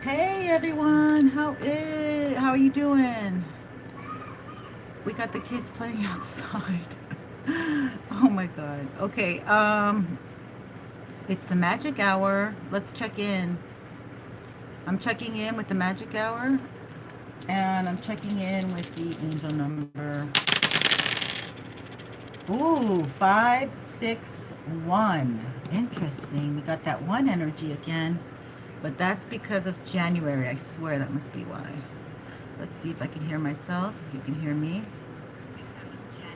Hey everyone, how are you doing? We got the kids playing outside. Oh my god. Okay, it's the magic hour. Let's check in. I'm checking in with the magic hour and I'm checking in with the angel number. Ooh, 561. Interesting. We got that one energy again, but that's because of January. I swear that must be why. Let's see if I can hear myself, if you can hear me.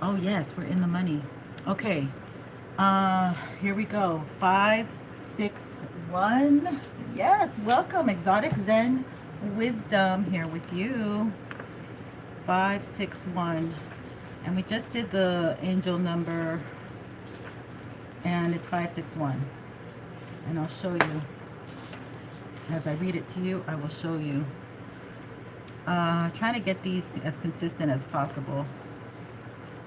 Oh yes, we're in the money. Okay. Here we go. 561. Yes, welcome. Exotic Zen Wisdom here with you. 561. And we just did the angel number and it's 561. And I'll show you. As I read it to you, I will show you. Trying to get these as consistent as possible.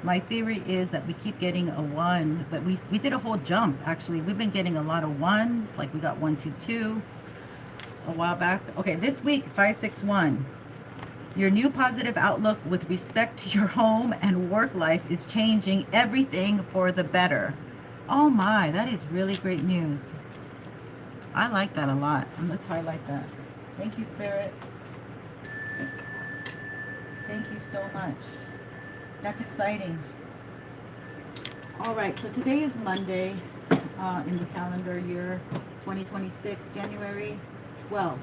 My theory is that we keep getting a 1, but we did a whole jump, actually. We've been getting a lot of 1s, like we got 122 a while back. Okay, this week, 561. Your new positive outlook with respect to your home and work life is changing everything for the better. Oh my, that is really great news. I like that a lot. And let's highlight that. Thank you, Spirit. Thank you so much. That's exciting. All right, so today is Monday in the calendar year 2026, January 12th.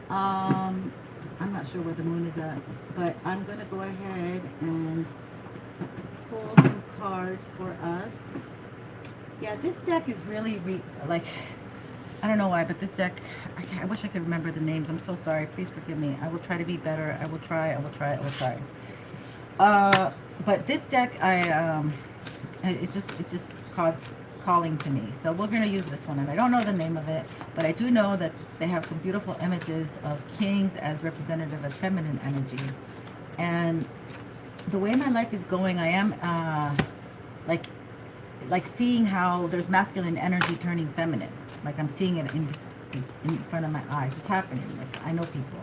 I'm not sure where the moon is at, but I'm going to go ahead and pull some cards for us. Yeah, this deck is really, like, I don't know why, but this deck, I wish I could remember the names. I'm so sorry. Please forgive me. I will try to be better. I will try. But this deck, it's just calling to me. So we're going to use this one. And I don't know the name of it, but I do know that they have some beautiful images of kings as representative of feminine energy. And the way my life is going, I am like seeing how there's masculine energy turning feminine. Like I'm seeing it in front of my eyes. It's happening. Like I know people.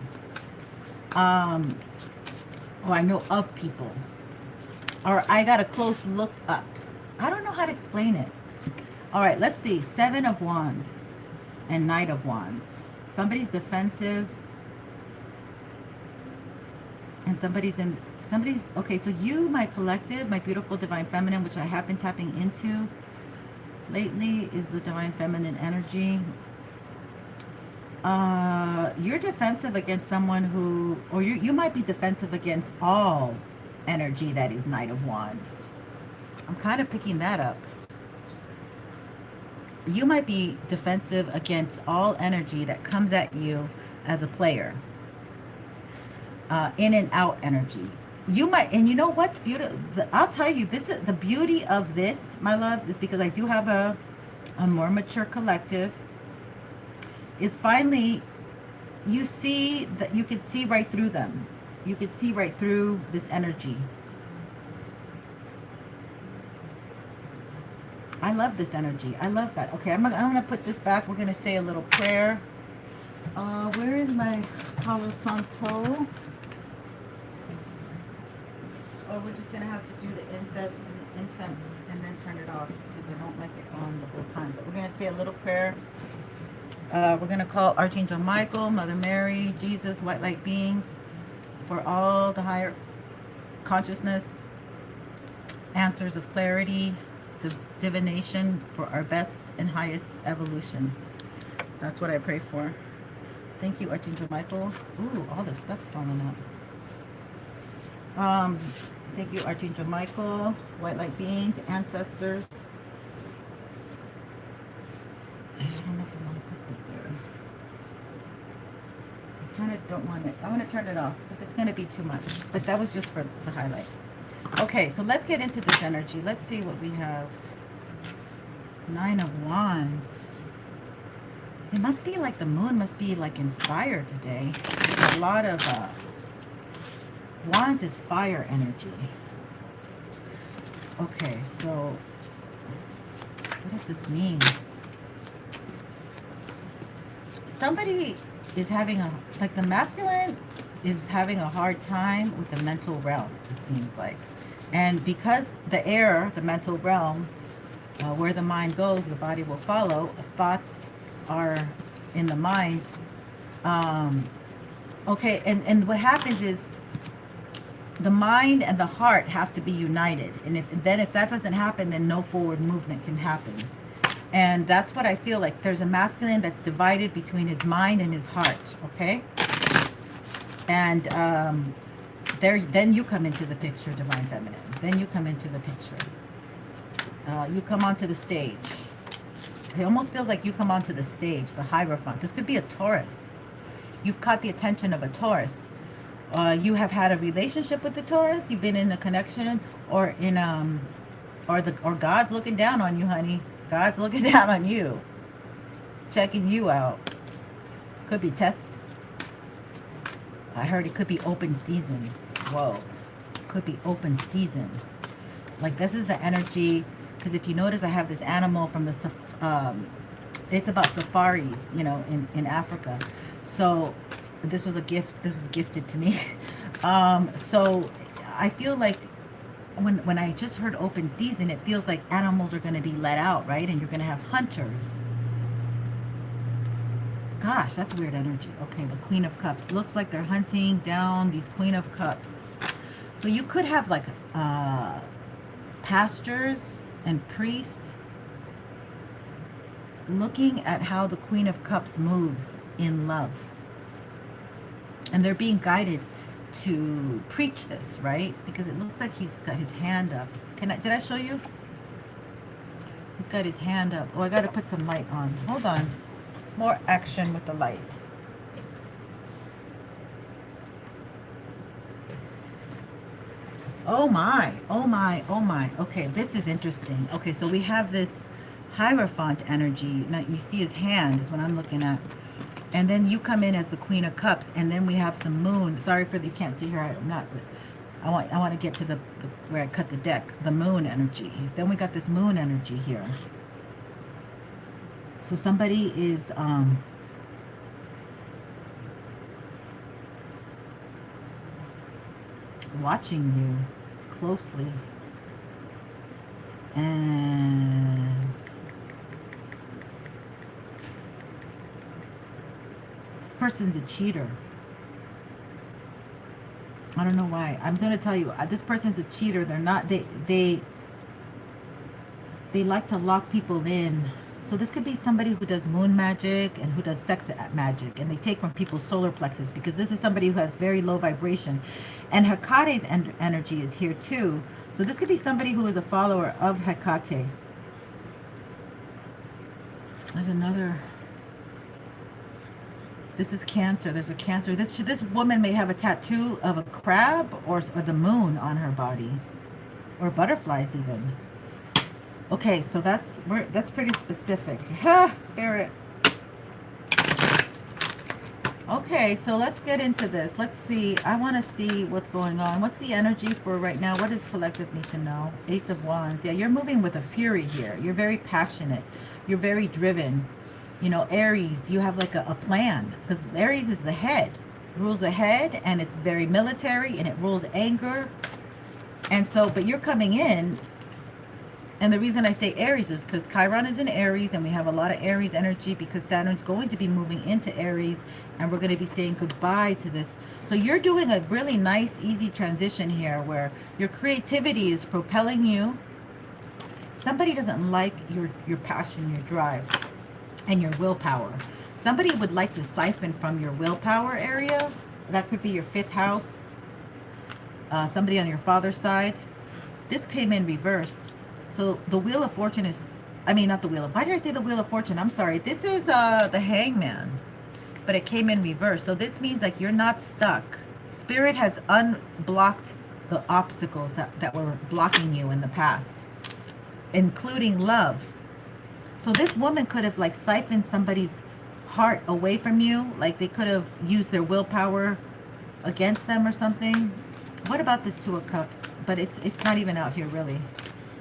Or I know of people. Or I got a close look up. I don't know how to explain it. All right, let's see. 7 of Wands and Knight of Wands. Somebody's defensive. And somebody's, okay, so you, my collective, my beautiful divine feminine, which I have been tapping into lately, is the divine feminine energy. You're defensive against someone who, or you might be defensive against all energy that is Knight of Wands. I'm kind of picking that up. You might be defensive against all energy that comes at you as a player. In and out energy. You might, and you know what's beautiful? I'll tell you, this is the beauty of this, my loves, is because I do have a more mature collective. Is finally, you see that you can see right through them. You can see right through this energy. I love this energy. I love that. Okay, I'm gonna put this back. We're gonna say a little prayer. Where is my Palo Santo? Or we're just gonna have to do the incense and then turn it off because I don't like it on the whole time. But we're gonna say a little prayer. We're gonna call Archangel Michael, Mother Mary, Jesus, white light beings, for all the higher consciousness, answers of clarity, divination, for our best and highest evolution. That's what I pray for. Thank you, Archangel Michael. Ooh, all this stuff's falling out. Thank you, Archangel Michael, white light beings, ancestors. I don't know if I want to put that there. I kind of don't want it. I want to turn it off because it's going to be too much. But that was just for the highlight. Okay, so let's get into this energy. Let's see what we have. 9 of Wands. It must be like the moon must be like in fire today. There's a lot of Wands is fire energy. Okay, so what does this mean? Somebody is having a, like the masculine is having a hard time with the mental realm, it seems like. And because the air, the mental realm, where the mind goes, the body will follow. Thoughts are in the mind. Okay, and what happens is the mind and the heart have to be united. And if that doesn't happen, then no forward movement can happen. And that's what I feel like. There's a masculine that's divided between his mind and his heart, okay? And then you come into the picture, Divine Feminine. Then you come into the picture. You come onto the stage. It almost feels like you come onto the stage, the Hierophant. This could be a Taurus. You've caught the attention of a Taurus. You have had a relationship with the Taurus. You've been in a connection, or in or God's looking down on you, honey. God's looking down on you, checking you out. Could be test. I heard it could be open season. Whoa, could be open season. Like this is the energy. Because if you notice, I have this animal from the it's about safaris, you know, in Africa. So this was a gift. This was gifted to me. So I feel like when I just heard open season, it feels like animals are going to be let out, right? And you're going to have hunters. Gosh, that's weird energy. Okay, the Queen of Cups. Looks like they're hunting down these Queen of Cups. So you could have like pastors and priests looking at how the Queen of Cups moves in love. And they're being guided to preach this, right? Because it looks like he's got his hand up. Did I show you? He's got his hand up. Oh, I got to put some light on. Hold on. More action with the light. Oh my, oh my, oh my. Okay, this is interesting. Okay, so we have this Hierophant energy. Now you see his hand is what I'm looking at. And then you come in as the Queen of Cups, and then we have some moon. Sorry for you can't see her. I'm not. I want to get to the where I cut the deck. The moon energy. Then we got this moon energy here. So somebody is watching you closely, and this person's a cheater. I don't know why. I'm going to tell you, this person's a cheater. They're not, they like to lock people in. So this could be somebody who does moon magic and who does sex magic, and they take from people's solar plexus, because this is somebody who has very low vibration. And Hecate's energy is here too. So this could be somebody who is a follower of Hecate. There's another. This is Cancer. There's a Cancer. This woman may have a tattoo of a crab or the moon on her body, or butterflies even. Okay, so that's pretty specific. Spirit. Okay, so let's get into this. Let's see. I want to see what's going on. What's the energy for right now? What does collective need to know? Ace of Wands. Yeah, you're moving with a fury here. You're very passionate. You're very driven. You know, Aries, you have like a plan, because Aries is the head, rules the head, and it's very military, and it rules anger. And so, but you're coming in, and the reason I say Aries is because Chiron is in Aries, and we have a lot of Aries energy because Saturn's going to be moving into Aries, and we're going to be saying goodbye to this. So you're doing a really nice, easy transition here where your creativity is propelling you. Somebody doesn't like your passion, your drive, and your willpower. Somebody would like to siphon from your willpower area. That could be your 5th house. Somebody on your father's side. This came in reversed. So the Wheel of Fortune is, I mean, not the Wheel of, why did I say the Wheel of Fortune? I'm sorry. This is the Hangman, but it came in reverse. So this means like you're not stuck. Spirit has unblocked the obstacles that were blocking you in the past, including love. So this woman could have like siphoned somebody's heart away from you. Like they could have used their willpower against them or something. What about this Two of Cups? But it's not even out here really.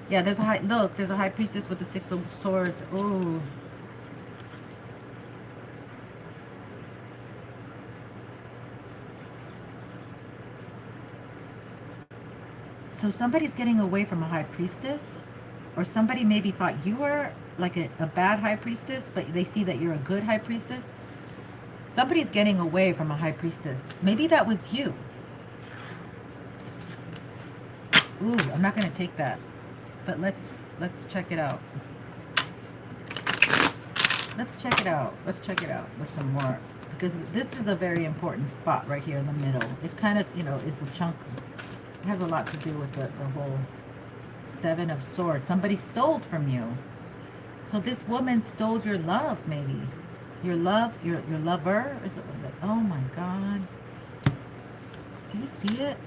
Yeah, there's a there's a High Priestess with the 6 of Swords. Ooh. So somebody's getting away from a high priestess, or somebody maybe thought you were like a bad high priestess, but they see that you're a good high priestess. Somebody's getting away from a high priestess. Maybe that was you. Ooh, I'm not going to take that. But let's check it out. Let's check it out. Let's check it out with some more. Because this is a very important spot right here in the middle. It's kind of, you know, is the chunk. It has a lot to do with the whole Seven of Swords. Somebody stole from you. So this woman stole your love, maybe. Your love, your lover. Is it, oh my God. Do you see it?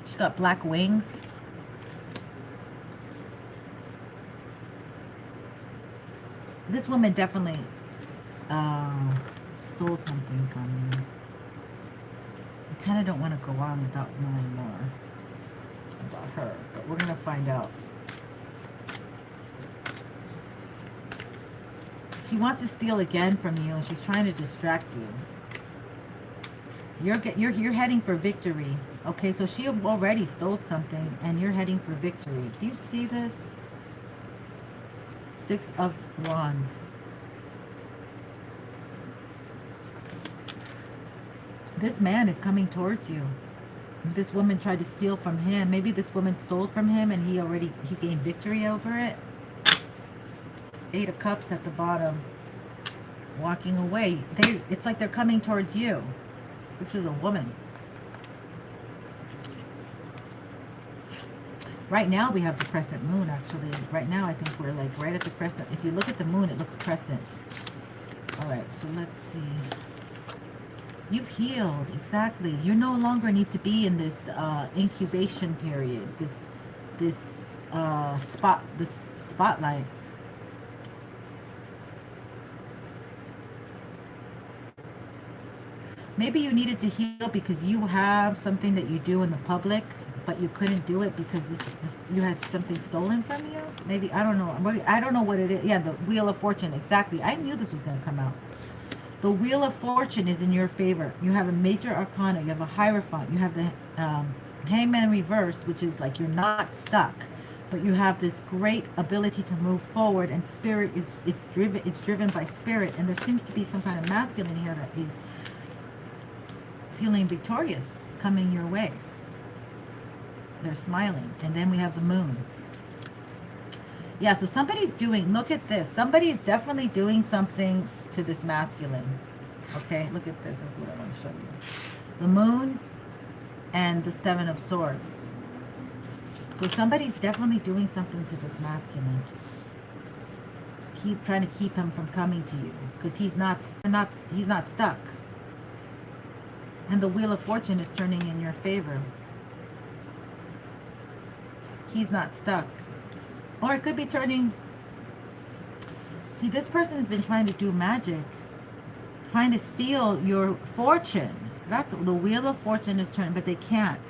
She's got black wings. This woman definitely stole something from you. I kind of don't want to go on without knowing more about her, but we're going to find out. She wants to steal again from you, and she's trying to distract you. You're heading for victory. Okay, so she already stole something, and you're heading for victory. Do you see this? Six of Wands. This man is coming towards you. This woman tried to steal from him. Maybe this woman stole from him, and he gained victory over it. Eight of Cups at the bottom. Walking away. It's like they're coming towards you. This is a woman. Right now we have the crescent moon, actually. Right now I think we're like right at the crescent. If you look at the moon, it looks crescent. Alright, so let's see. You've healed, exactly. You no longer need to be in this incubation period. This spotlight. Maybe you needed to heal because you have something that you do in the public, but you couldn't do it because you had something stolen from you. Maybe, I don't know. I don't know what it is. Yeah, the Wheel of Fortune, exactly. I knew this was going to come out. The Wheel of Fortune is in your favor. You have a major arcana. You have a Hierophant. You have the Hangman reverse, which is like you're not stuck, but you have this great ability to move forward, and spirit it's driven by spirit, and there seems to be some kind of masculine here that is feeling victorious coming your way. They're smiling. And then we have the moon. Yeah, so somebody's doing, look at this. Somebody's definitely doing something to this masculine. Okay, look at this. This is what I want to show you. The moon and the Seven of Swords. So somebody's definitely doing something to this masculine. Trying to keep him from coming to you because he's not stuck. And the Wheel of Fortune is turning in your favor. He's not stuck. Or it could be turning... See, this person has been trying to do magic. Trying to steal your fortune. That's the Wheel of Fortune is turning, but they can't.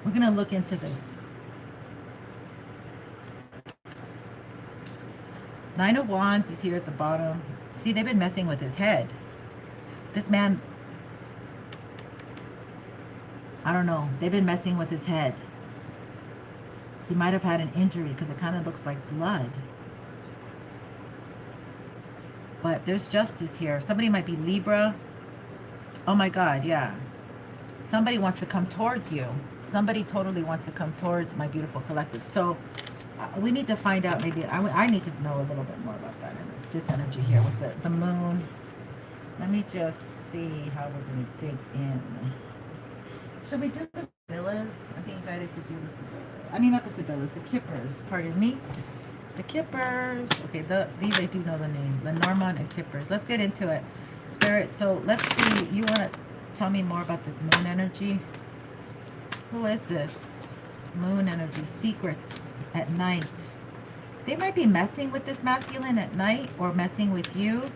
We're going to look into this. Nine of Wands is here at the bottom. See, they've been messing with his head. This man, I don't know. They've been messing with his head. He might have had an injury because it kind of looks like blood. But there's justice here. Somebody might be Libra. Oh my God, yeah. Somebody wants to come towards you. Somebody totally wants to come towards my beautiful collective. So we need to find out, maybe, I need to know a little bit more about that. This energy here with the moon. Let me just see how we're going to dig in. Should we do the Sibyllas? I'm being guided to do the Sibyllas. I mean, not the Sibyllas, the Kippers. Pardon me. The Kippers. Okay, these I do know the name. Lenormand and Kippers. Let's get into it. Spirit, so let's see. You want to tell me more about this moon energy? Who is this? Moon energy. Secrets at night. They might be messing with this masculine at night or messing with you.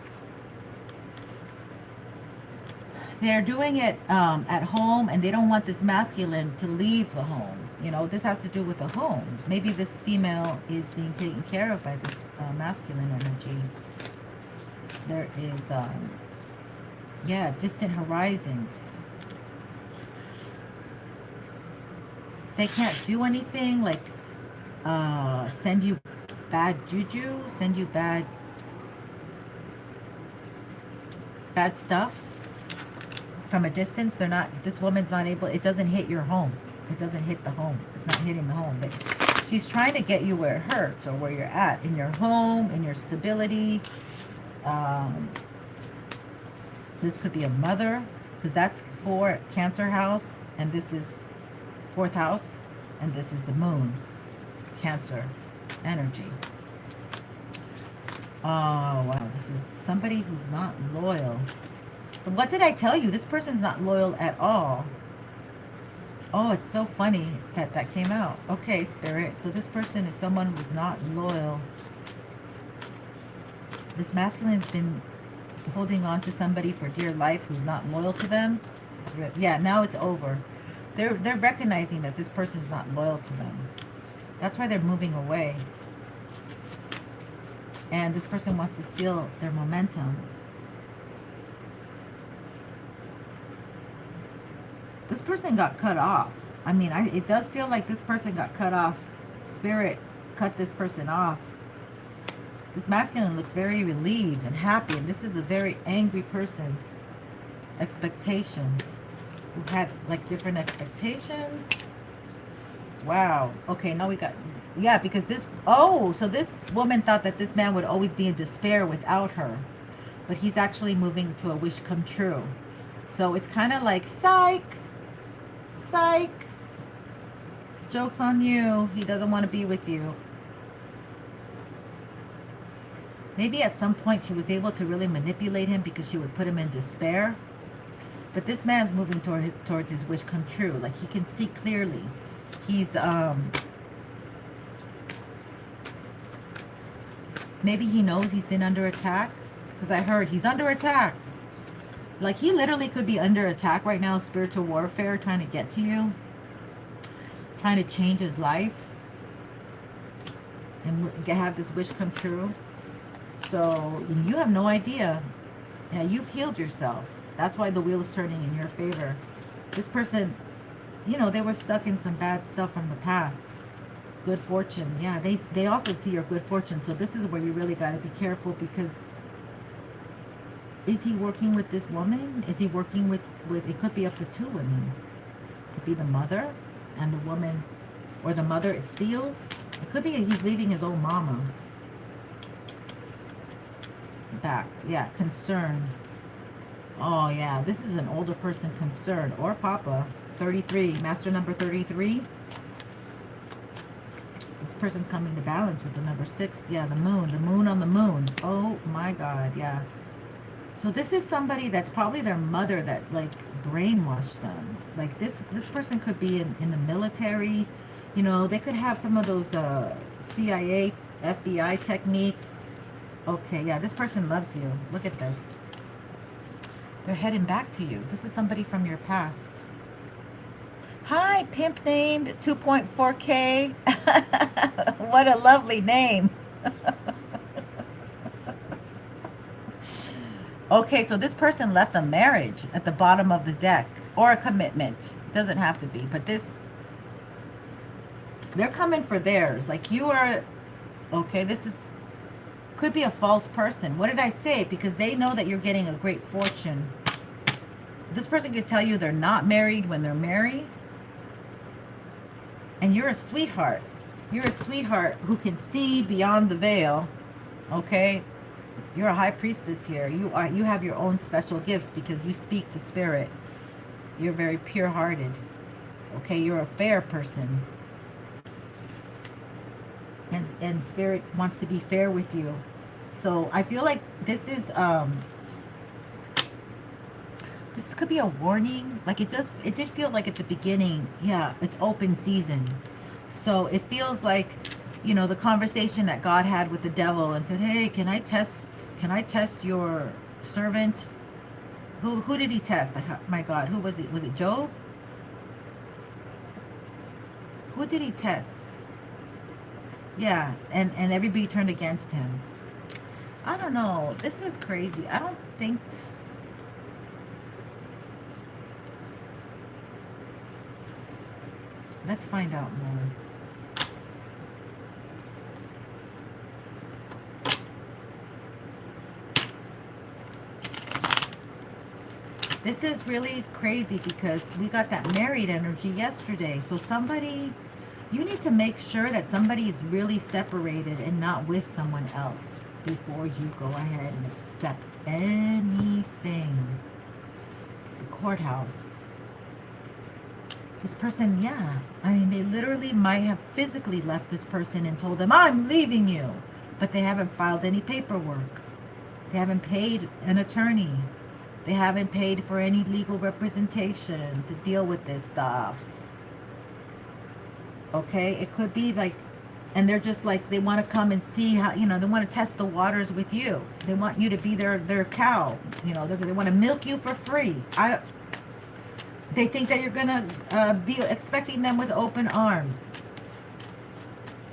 They're doing it at home, and they don't want this masculine to leave the home. You know, this has to do with the home. Maybe this female is being taken care of by this masculine energy. There is, yeah, distant horizons. they can't do anything, like send you bad juju, send you bad stuff from a distance. They're not, this woman's not able, it doesn't hit your home. It doesn't hit the home. It's not hitting the home. But she's trying to get you where it hurts, or where you're at in your home, in your stability. This could be a mother, because that's for Cancer house, and this is 4th house, and this is the moon, Cancer energy. Oh, wow. This is somebody who's not loyal. But what did I tell you? This person's not loyal at all. Oh, it's so funny that that came out. Okay, Spirit. So this person is someone who's not loyal. This masculine's been holding on to somebody for dear life who's not loyal to them. Yeah, now it's over. They're recognizing that this person's not loyal to them. That's why they're moving away. And this person wants to steal their momentum. This person got cut off. I mean, it does feel like this person got cut off. Spirit cut this person off. This masculine looks very relieved and happy. And this is a very angry person. Expectation. Who had like different expectations. Wow. Okay, now we got... Yeah, because this... Oh, so this woman thought that this man would always be in despair without her. But he's actually moving to a wish come true. So it's kind of like, psych. Psych. Joke's on you. He doesn't want to be with you. Maybe at some point she was able to really manipulate him because she would put him in despair. But this man's moving towards his wish come true. Like he can see clearly. He's maybe he knows he's been under attack. Because I heard he's under attack. Like he literally could be under attack right now. Spiritual warfare trying to get to you. Trying to change his life. And have this wish come true. So you have no idea. Yeah, you've healed yourself. That's why the wheel is turning in your favor. This person, you know, they were stuck in some bad stuff from the past. Good fortune. Yeah, they also see your good fortune. So this is where you really got to be careful, because is he working with this woman? Is he working with it could be up to 2 women. It could be the mother and the woman, or the mother steals. It could be he's leaving his old mama back. Yeah, concerned. Oh yeah, this is an older person concerned, or papa. 33, master number 33. This person's coming to balance with the number 6. Yeah, the moon on the moon. Oh my God, yeah. So this is somebody that's probably their mother that like brainwashed them. Like this person could be in the military. You know, they could have some of those CIA, FBI techniques. Okay, yeah, this person loves you. Look at this. They're heading back to you. This is somebody from your past. Hi, pimp named 2.4K. What a lovely name. Okay, so this person left a marriage at the bottom of the deck, or a commitment. Doesn't have to be, but this, they're coming for theirs. Like you are, okay, this is, could be a false person. What did I say? Because they know that you're getting a great fortune. This person could tell you they're not married when they're married. And you're a sweetheart. You're a sweetheart who can see beyond the veil. Okay? You're a high priestess here. You have your own special gifts because you speak to spirit. You're very pure-hearted. Okay? You're a fair person. And spirit wants to be fair with you. So I feel like this is this could be a warning. Like it did feel like at the beginning, yeah, it's open season. So it feels like, you know, the conversation that God had with the devil and said, hey, can I test your servant? Who did he test? My God, who was it? Was it Job? Who did he test? Yeah, and everybody turned against him. I don't know. This is crazy. I don't think... Let's find out more. This is really crazy because we got that married energy yesterday. So somebody, you need to make sure that somebody is really separated and not with someone else before you go ahead and accept anything. The courthouse. This person, yeah. I mean, they literally might have physically left this person and told them, I'm leaving you. But they haven't filed any paperwork. They haven't paid an attorney. They haven't paid for any legal representation to deal with this stuff. Okay? It could be like, and they're just like, they want to come and see how, you know, they want to test the waters with you. They want you to be their cow. You know, they want to milk you for free. They think that you're going to be expecting them with open arms.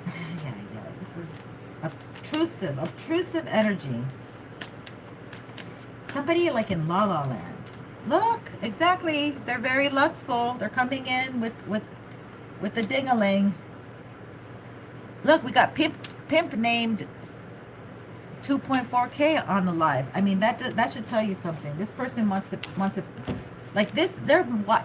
Yeah. This is obtrusive energy. Somebody like in La La Land. Look, exactly. They're very lustful. They're coming in with the ding-a-ling. Look, we got pimp named 2.4K on the live. I mean, that should tell you something. This person wants to like this. Their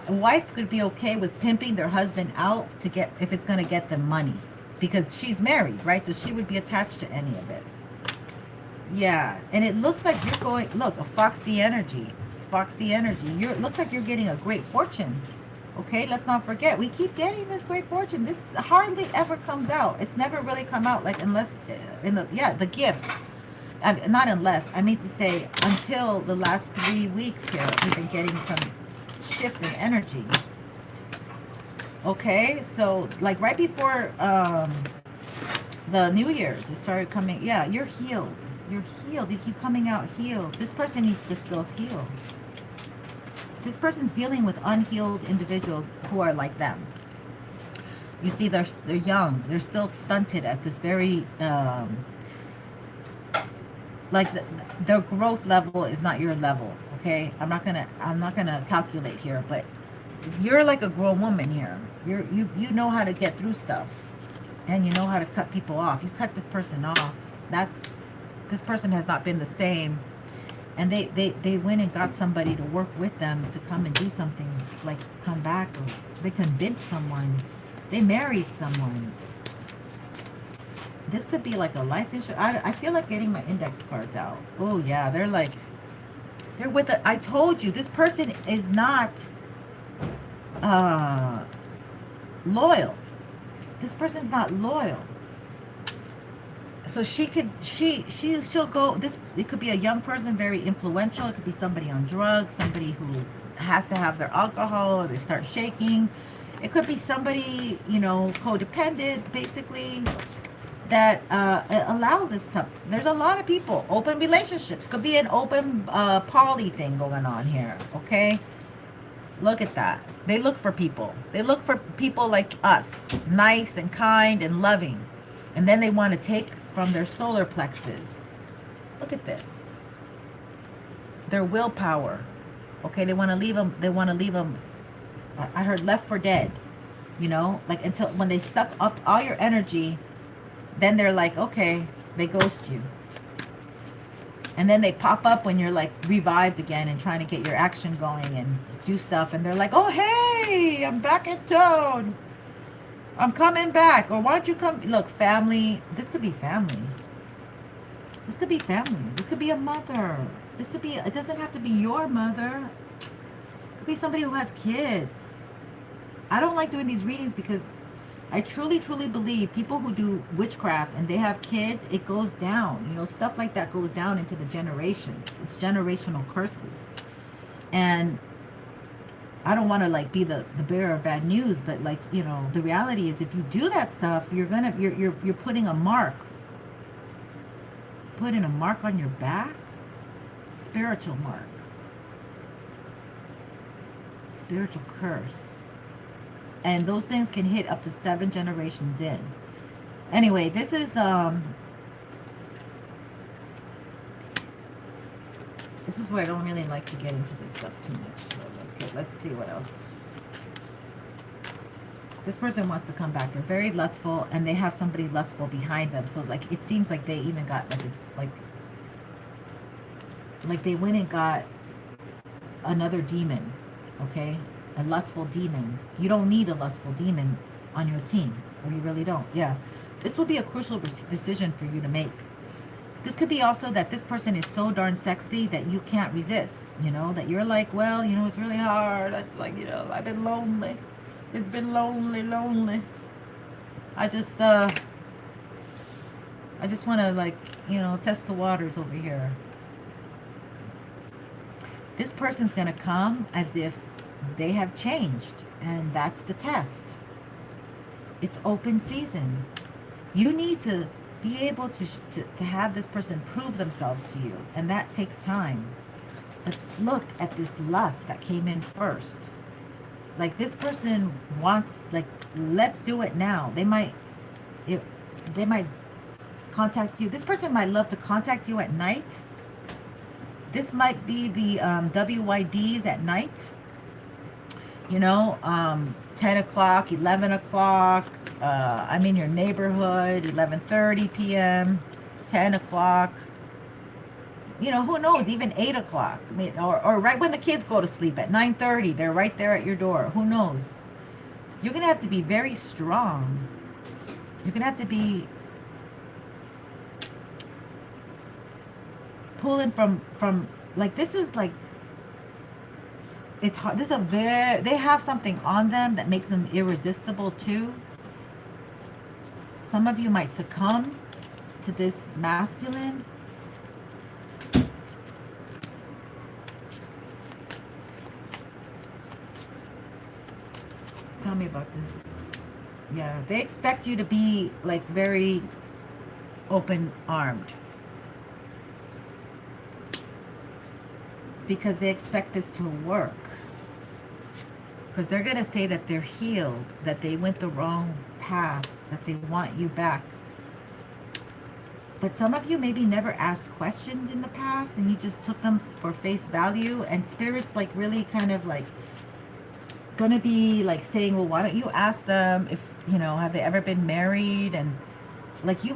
wife could be okay with pimping their husband out to get, if it's going to get them money, because she's married, right? So she would be attached to any of it. Yeah, and it looks like you're going, look, a foxy energy. It looks like you're getting a great fortune. Okay, let's not forget, we keep getting this great fortune. This hardly ever comes out. It's never really come out, like, unless in the gift. Not unless, I mean to say, until the last 3 weeks here, we've been getting some shift in energy. Okay, so like right before the New Year's, it started coming. Yeah, you're healed. You're healed. You keep coming out healed. This person needs to still heal. This person's dealing with unhealed individuals who are like them. You see, they're young. They're still stunted at this very, their growth level is not your level. Okay, I'm not gonna calculate here, but you're like a grown woman here. You know how to get through stuff, and you know how to cut people off. You cut this person off. This person has not been the same, and they went and got somebody to work with them to come and do something, like come back, or they convinced someone, they married someone. This could be like a life issue. I feel like getting my index cards out. Oh yeah, they're with a, I told you, this person is not loyal. This person's not loyal. So she'll go, it could be a young person, very influential. It could be somebody on drugs, somebody who has to have their alcohol, or they start shaking. It could be somebody, you know, codependent, basically, that allows this stuff. There's a lot of people, open relationships. Could be an open poly thing going on here, okay? Look at that. They look for people. They look for people like us, nice and kind and loving. And then they want to take from their solar plexus. Look at this. Their willpower. Okay, they want to leave them. I heard left for dead. You know, like until when they suck up all your energy, then they're like, okay, they ghost you. And then they pop up when you're like revived again and trying to get your action going and do stuff. And they're like, oh, hey, I'm back in town. I'm coming back. Or why don't you come? Look, family. This could be family. This could be family. This could be a mother. This could be, it doesn't have to be your mother. It could be somebody who has kids. I don't like doing these readings because I truly, truly believe people who do witchcraft and they have kids, it goes down. You know, stuff like that goes down into the generations. It's generational curses. And I don't want to like be the bearer of bad news, but like, you know, the reality is if you do that stuff, you're putting a mark. Putting a mark on your back. Spiritual mark. Spiritual curse. And those things can hit up to 7 generations in. Anyway, this is where I don't really like to get into this stuff too much. So let's see what else. This person wants to come back. They're very lustful, and they have somebody lustful behind them. So like it seems like they even got like they went and got another demon, okay? A lustful demon. You don't need a lustful demon on your team, or you really don't. Yeah. This will be a crucial decision for you to make. This could be also that this person is so darn sexy that you can't resist, you know, that you're like, well, you know, it's really hard. It's like, you know, I've been lonely. It's been lonely. I just want to, like, you know, test the waters over here. This person's going to come as if they have changed, and that's the test. It's open season. You need to be able to have this person prove themselves to you, and that takes time. But look at this lust that came in first. Like, this person wants, like, let's do it now. They might contact you. This person might love to contact you at night. This might be the WYDs at night. You know, 10 o'clock, 11 o'clock. I'm in your neighborhood, 11:30 p.m., 10 o'clock. You know, who knows, even 8 o'clock. I mean, or right when the kids go to sleep at 9:30, they're right there at your door. Who knows? You're going to have to be very strong. You're going to have to be pulling from like, this is like, it's hard. This is they have something on them that makes them irresistible too. Some of you might succumb to this masculine. Tell me about this. Yeah, they expect you to be like very open-armed, because they expect this to work. Because they're going to say that they're healed, that they went the wrong path, that they want you back. But some of you maybe never asked questions in the past, and you just took them for face value, and Spirit's like really kind of like going to be like saying, well, why don't you ask them if, you know, have they ever been married? And like you're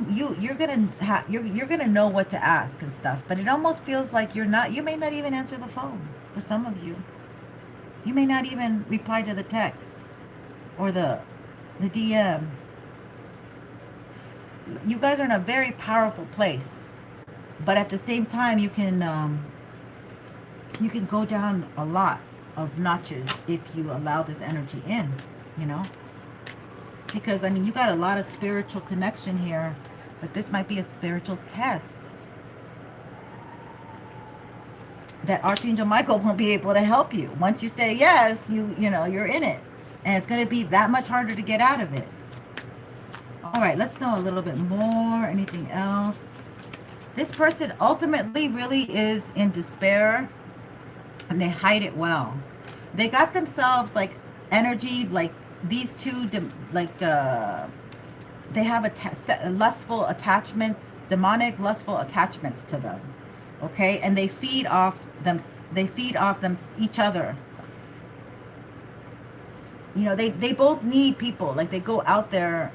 going to you're going to know what to ask and stuff. But it almost feels like you may not even answer the phone for some of you. You may not even reply to the text or the DM. You guys are in a very powerful place, but at the same time, you can go down a lot of notches if you allow this energy in, you know. Because I mean, you got a lot of spiritual connection here, but this might be a spiritual test that Archangel Michael won't be able to help you. Once you say yes, you know, you're in it. And it's going to be that much harder to get out of it. All right, let's know a little bit more. Anything else? This person ultimately really is in despair, and they hide it well. They got themselves like energy, like these two, like they have lustful attachments, demonic lustful attachments to them. Okay, and they feed off them. They feed off them, each other. You know, they both need people. Like, they go out there,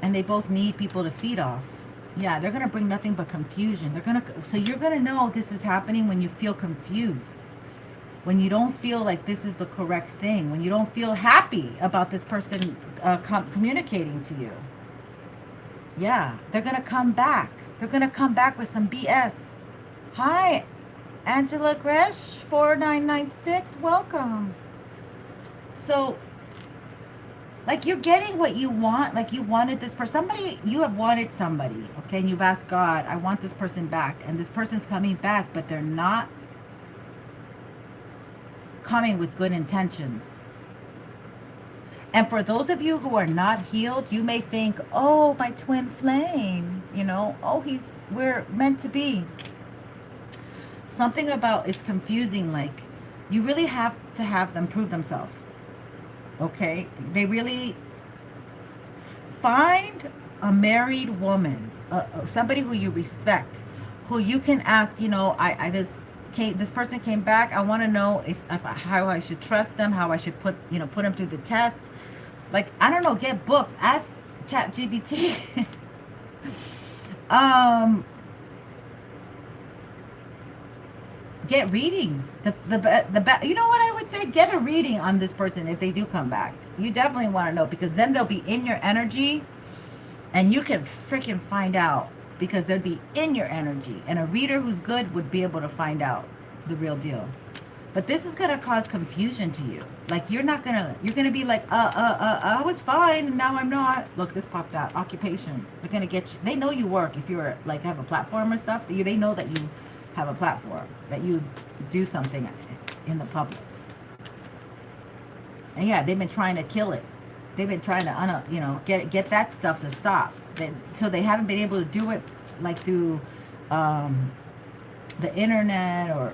and they both need people to feed off. Yeah, they're gonna bring nothing but confusion. So you're gonna know this is happening when you feel confused, when you don't feel like this is the correct thing, when you don't feel happy about this person communicating to you. Yeah, they're gonna come back. They're going to come back with some BS. Hi, Angela Gresh, 4996. Welcome. So, like, you're getting what you want. Like, you wanted this person. You have wanted somebody. Okay, and you've asked God, I want this person back. And this person's coming back, but they're not coming with good intentions. And for those of you who are not healed, you may think, oh, my twin flame, you know, oh, we're meant to be. Something about it's confusing. Like, you really have to have them prove themselves. Okay? They really find a married woman, somebody who you respect, who you can ask, you know, this person came back. I want to know if how I should trust them, how I should put them through the test. Like, I don't know, get books, ask ChatGPT. Get readings. You know what I would say? Get a reading on this person if they do come back. You definitely want to know, because then they'll be in your energy and you can freaking find out, because they'll be in your energy, and a reader who's good would be able to find out the real deal. But this is going to cause confusion to you. Like, you're going to be like, I was fine and now I'm not. Look, this popped out. Occupation. They're going to get you. They know you work. If you're like, have a platform or stuff, they know that you have a platform, that you do something in the public. And yeah, they've been trying to kill it. They've been trying to, get that stuff to stop. So they haven't been able to do it like through the internet or,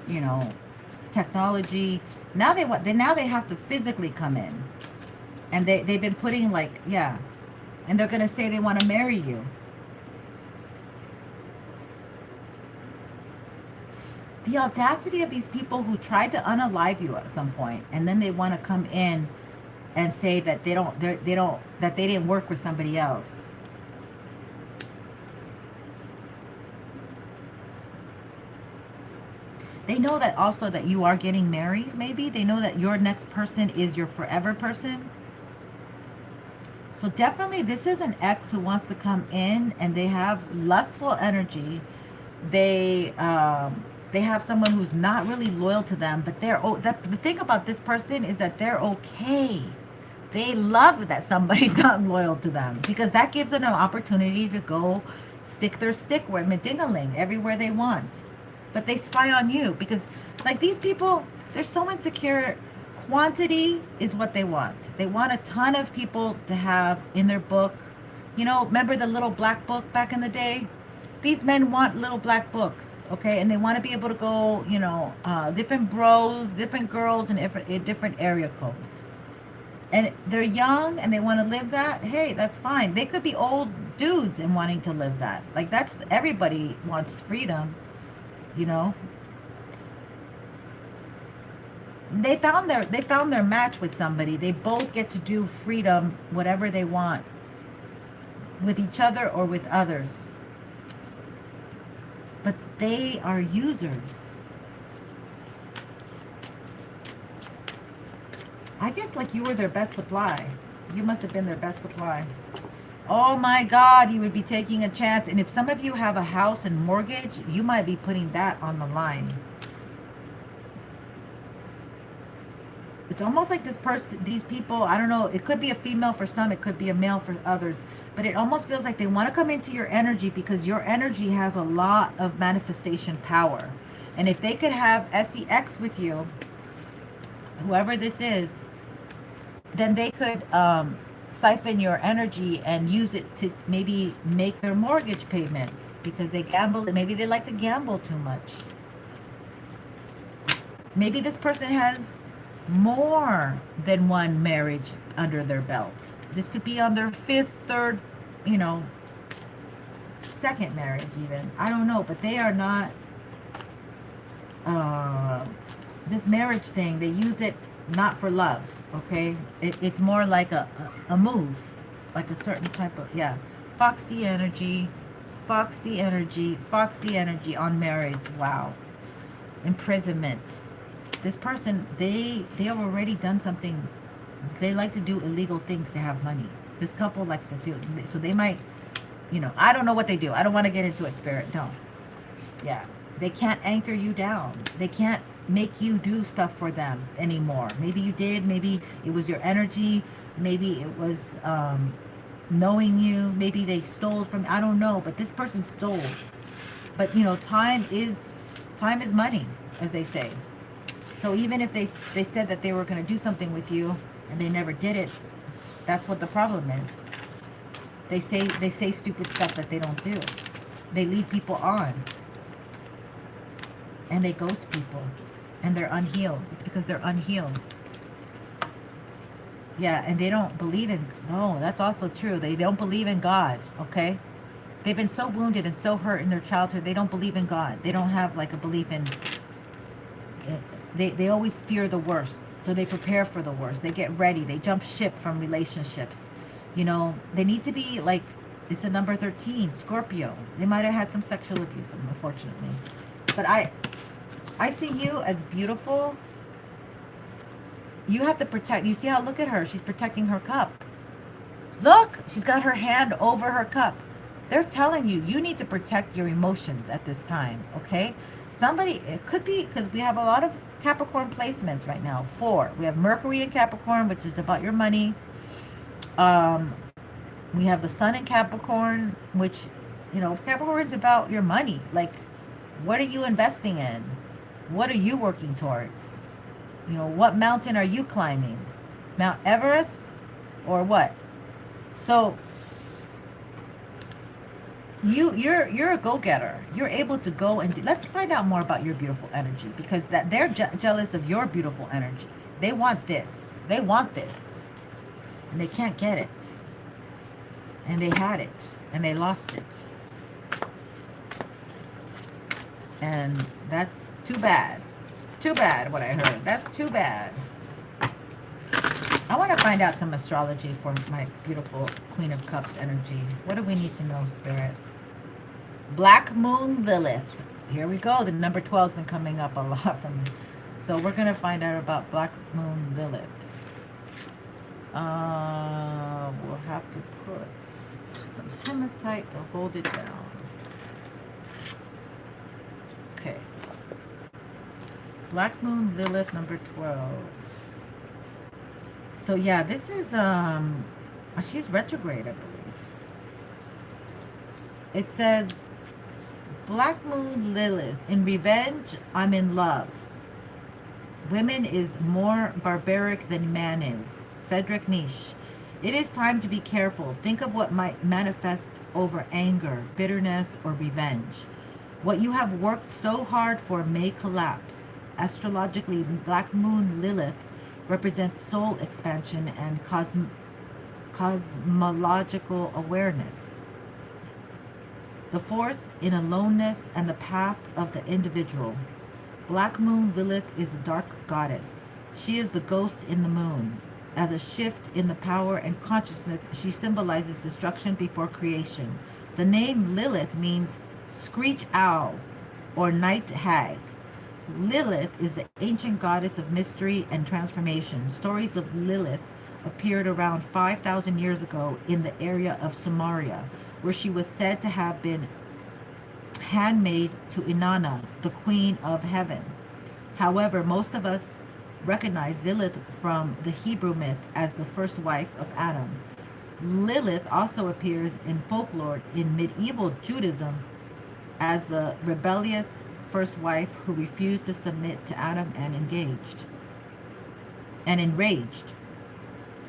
technology. Now they have to physically come in. And they've been putting like, yeah. And they're going to say they want to marry you. The audacity of these people who tried to unalive you at some point, and then they want to come in and say that that they didn't work with somebody else. They know that also that you are getting married, maybe. They know that your next person is your forever person. So definitely this is an ex who wants to come in, and they have lustful energy. They have someone who's not really loyal to them, but the thing about this person is that they're okay. They love that somebody's not loyal to them, because that gives them an opportunity to go stick their stick where medingaling everywhere they want. But they spy on you, because like these people, they're so insecure. Quantity is what they want. They want a ton of people to have in their book. Remember the little black book back in the day? These men want little black books, okay? And they want to be able to go, different bros, different girls, and different area codes. And they're young and they want to live that. Hey, that's fine. They could be old dudes and wanting to live that. Like, everybody wants freedom, They found their match with somebody. They both get to do freedom, whatever they want, with each other or with others. But they are users. I guess like you were their best supply. You must have been their best supply. Oh my God, you would be taking a chance. And if some of you have a house and mortgage, you might be putting that on the line. It's almost like these people, I don't know, it could be a female for some, it could be a male for others, but it almost feels like they want to come into your energy, because your energy has a lot of manifestation power. And if they could have SEX with you, whoever this is, then they could siphon your energy and use it to maybe make their mortgage payments, because they gamble. Maybe they like to gamble too much. Maybe this person has more than one marriage under their belt. This could be on their fifth, third, second marriage even. I don't know, but they are not this marriage thing, they use it not for love, okay? It's more like a move, like a certain type of, foxy energy on marriage. Wow. Imprisonment. This person, they have already done something. They like to do illegal things to have money. This couple likes to do. So they might, I don't know what they do. I don't want to get into it, Spirit. No. Yeah. They can't anchor you down. They can't make you do stuff for them anymore. Maybe you did. Maybe it was your energy. Maybe it was knowing you. Maybe they stole from, I don't know. But this person stole. But, time is money, as they say. So even if they said that they were going to do something with you and they never did it, that's what the problem is. They say stupid stuff that they don't do. They lead people on. And they ghost people. And they're unhealed. It's because they're unhealed. Yeah, and they don't believe in, no, that's also true. They don't believe in God, okay? They've been so wounded and so hurt in their childhood, they don't believe in God. They don't have like a belief in They always fear the worst, so they prepare for the worst. They get ready. They jump ship from relationships. You know, they need to be like, it's a number 13, Scorpio. They might have had some sexual abuse, unfortunately. But I see you as beautiful. You have to protect. You see how, look at her. She's protecting her cup. Look, she's got her hand over her cup. They're telling you, you need to protect your emotions at this time, okay? Somebody, it could be, because we have a lot of Capricorn placements right now. 4. We have Mercury in Capricorn, which is about your money. We have the Sun in Capricorn, which, you know, Capricorn's about your money. Like, what are you investing in? What are you working towards? You know, what mountain are you climbing? Mount Everest or what? So you're a go-getter. You're able to go and do. Let's find out more about your beautiful energy, because that they're jealous of your beautiful energy. They want this. They want this. And they can't get it. And they had it. And they lost it. And that's too bad. Too bad what I heard. That's too bad. I want to find out some astrology for my beautiful Queen of Cups energy. What do we need to know, Spirit? Black Moon Lilith. Here we go. The number 12 has been coming up a lot for me. So we're going to find out about Black Moon Lilith. We'll have to put some hematite to hold it down. Okay. Black Moon Lilith, number 12. So yeah, this is she's retrograde, I believe. It says, Black Moon Lilith, in revenge, I'm in love. Women is more barbaric than man is. Friedrich Nietzsche. It is time to be careful. Think of what might manifest over anger, bitterness, or revenge. What you have worked so hard for may collapse. Astrologically, Black Moon Lilith represents soul expansion and cosmological awareness. The force in aloneness and the path of the individual. Black Moon Lilith is a dark goddess. She is the ghost in the moon. As a shift in the power and consciousness, she symbolizes destruction before creation. The name Lilith means screech owl or night hag. Lilith is the ancient goddess of mystery and transformation. Stories of Lilith appeared around 5,000 years ago in the area of Sumeria, where she was said to have been handmaid to Inanna, the queen of heaven. However, most of us recognize Lilith from the Hebrew myth as the first wife of Adam. Lilith also appears in folklore in medieval Judaism as the rebellious first wife who refused to submit to Adam and enraged,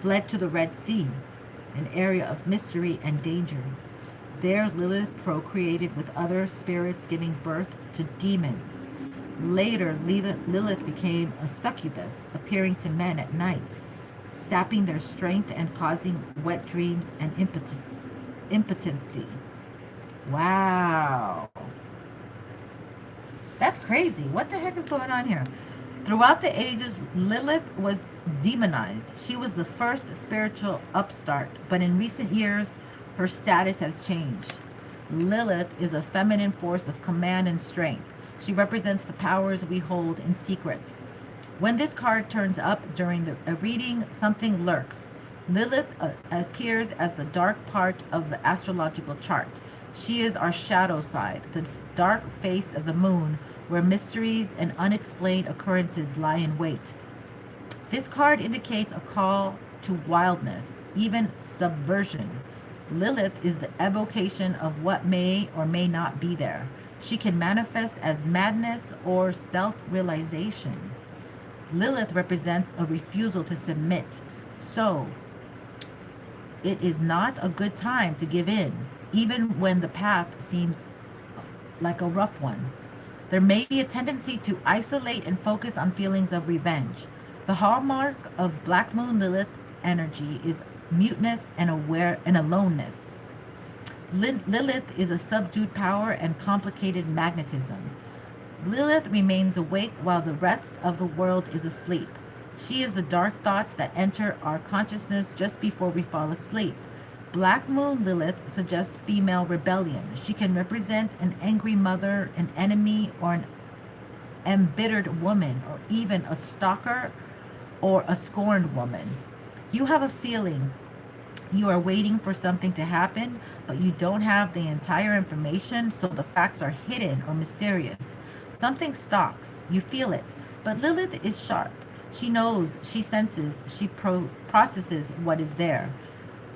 fled to the Red Sea, an area of mystery and danger. There, Lilith procreated with other spirits, giving birth to demons. Later, Lilith became a succubus, appearing to men at night, sapping their strength and causing wet dreams and impotency. Wow. That's crazy. What the heck is going on here? Throughout the ages, Lilith was demonized. She was the first spiritual upstart, but in recent years, her status has changed. Lilith is a feminine force of command and strength. She represents the powers we hold in secret. When this card turns up during a reading, something lurks. Lilith appears as the dark part of the astrological chart. She is our shadow side, the dark face of the moon, where mysteries and unexplained occurrences lie in wait. This card indicates a call to wildness, even subversion. Lilith is the evocation of what may or may not be there. She can manifest as madness or self-realization. Lilith represents a refusal to submit. So, it is not a good time to give in, even when the path seems like a rough one. There may be a tendency to isolate and focus on feelings of revenge. The hallmark of Black Moon Lilith energy is muteness and aloneness. Lilith is a subdued power and complicated magnetism. Lilith remains awake while the rest of the world is asleep. She is the dark thoughts that enter our consciousness just before we fall asleep. Black Moon Lilith suggests female rebellion. She can represent an angry mother, an enemy, or an embittered woman, or even a stalker or a scorned woman. You have a feeling you are waiting for something to happen, but you don't have the entire information, so the facts are hidden or mysterious. Something stalks, you feel it, but Lilith is sharp. She knows, she senses, she processes what is there.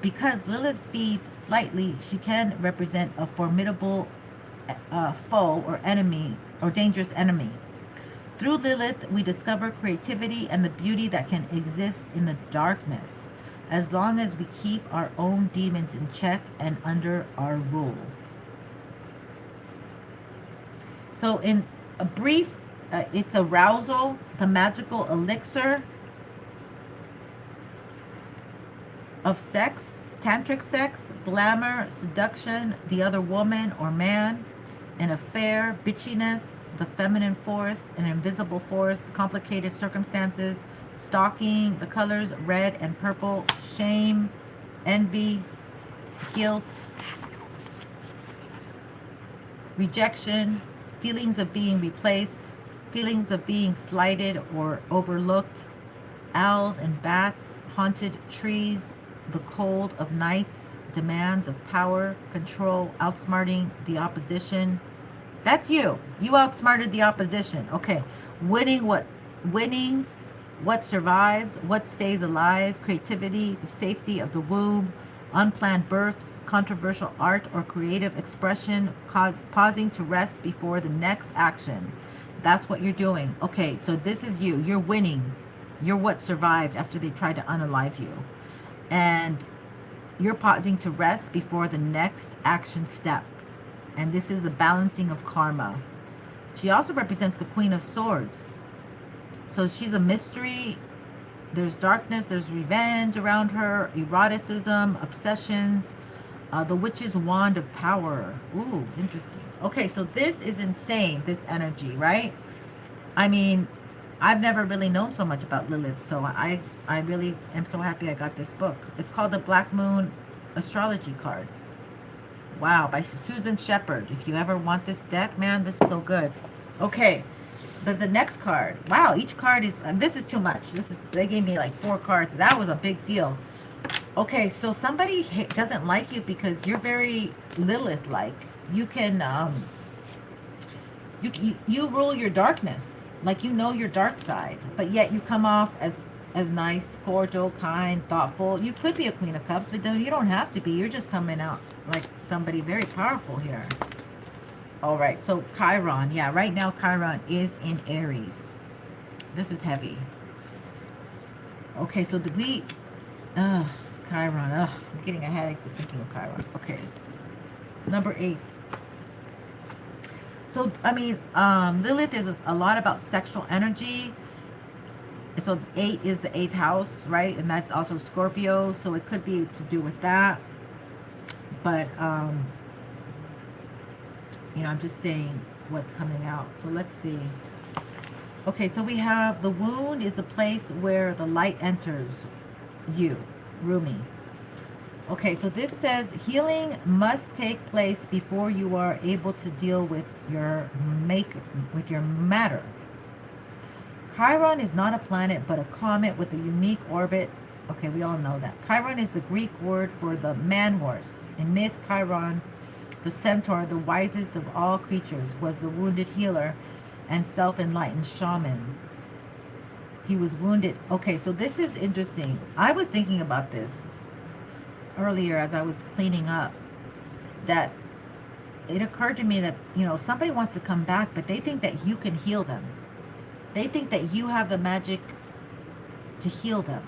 Because Lilith feeds slightly, she can represent a formidable foe or enemy or dangerous enemy. Through Lilith, we discover creativity and the beauty that can exist in the darkness, as long as we keep our own demons in check and under our rule. So in a brief, it's arousal, the magical elixir of sex, tantric sex, glamour, seduction, the other woman or man, an affair, bitchiness, the feminine force, an invisible force, complicated circumstances, stalking, the colors red and purple, shame, envy, guilt, rejection, feelings of being replaced, feelings of being slighted or overlooked, owls and bats, haunted trees, the cold of nights, demands of power, control, outsmarting the opposition. That's you. You outsmarted the opposition. Okay. Winning what survives, what stays alive, creativity, the safety of the womb, unplanned births, controversial art or creative expression, pausing to rest before the next action. That's what you're doing. Okay, so this is you. You're winning. You're what survived after they tried to unalive you. And you're pausing to rest before the next action step. And this is the balancing of karma. She also represents the Queen of Swords. So she's a mystery. There's darkness, there's revenge around her, eroticism, obsessions, the witch's wand of power. Ooh, interesting. Okay, so this is insane, this energy, right? I mean, I've never really known so much about Lilith, so I really am so happy I got this book. It's called the Black Moon Astrology Cards. Wow, by Susan Shepard. If you ever want this deck, man, this is so good. Okay. The next card, wow, each card is, this is too much. They gave me like 4 cards. That was a big deal. Okay, so somebody doesn't like you because you're very Lilith-like. You can, you rule your darkness, like you know your dark side, but yet you come off as nice, cordial, kind, thoughtful. You could be a Queen of Cups, but you don't have to be. You're just coming out like somebody very powerful here. All right, so Chiron. Yeah, right now Chiron is in Aries. This is heavy. Okay, so Chiron. I'm getting a headache just thinking of Chiron. Okay, number 8. So, I mean, Lilith is a lot about sexual energy. So 8 is the 8th house, right? And that's also Scorpio, so it could be to do with that. But, you know, I'm just saying what's coming out. So let's see. Okay, so we have the wound is the place where the light enters you, Rumi. Okay, so this says healing must take place before you are able to deal with your matter. Chiron is not a planet, but a comet with a unique orbit. Okay, we all know that. Chiron is the Greek word for the man horse. In myth, Chiron, the centaur, the wisest of all creatures, was the wounded healer and self-enlightened shaman. He was wounded. Okay, so this is interesting. I was thinking about this earlier as I was cleaning up, that it occurred to me that, you know, somebody wants to come back, but they think that you can heal them. They think that you have the magic to heal them.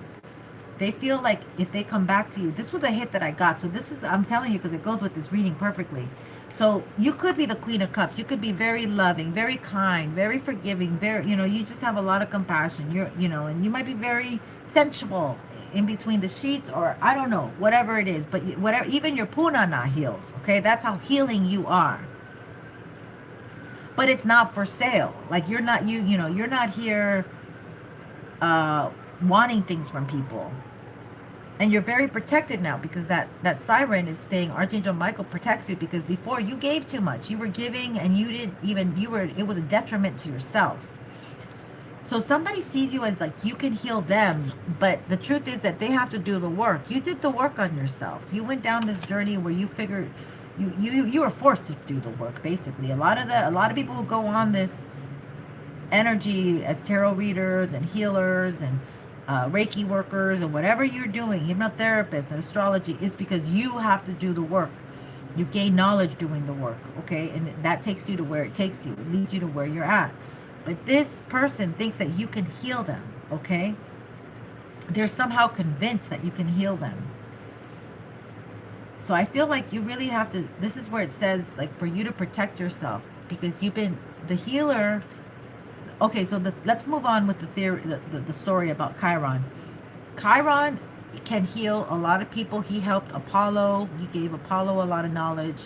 They feel like if they come back to you, this was a hit that I got. So this is, I'm telling you, because it goes with this reading perfectly. So you could be the Queen of Cups. You could be very loving, very kind, very forgiving, very, you know, you just have a lot of compassion. You're, you know, and you might be very sensual in between the sheets, or I don't know, whatever it is, but whatever, even your punana heals. Okay. That's how healing you are. but it's not for sale. Like you're not, you know, you're not here wanting things from people. And you're very protected now, because that siren is saying Archangel Michael protects you, because before you gave too much. You were giving and you didn't even, it was a detriment to yourself. So somebody sees you as like you can heal them, but the truth is that they have to do the work. You did the work on yourself. You went down this journey where you figured you were forced to do the work, basically. A lot of people who go on this energy as tarot readers and healers and Reiki workers and whatever you're doing, hypnotherapists and astrology, is because you have to do the work. You gain knowledge doing the work, okay? And that takes you to where it takes you. It leads you to where you're at. But this person thinks that you can heal them, okay? They're somehow convinced that you can heal them. So I feel like you really have to, this is where it says, like, for you to protect yourself, because you've been, the healer. Okay, so let's move on with the theory, the story about Chiron. Chiron can heal a lot of people. He helped Apollo. He gave Apollo a lot of knowledge.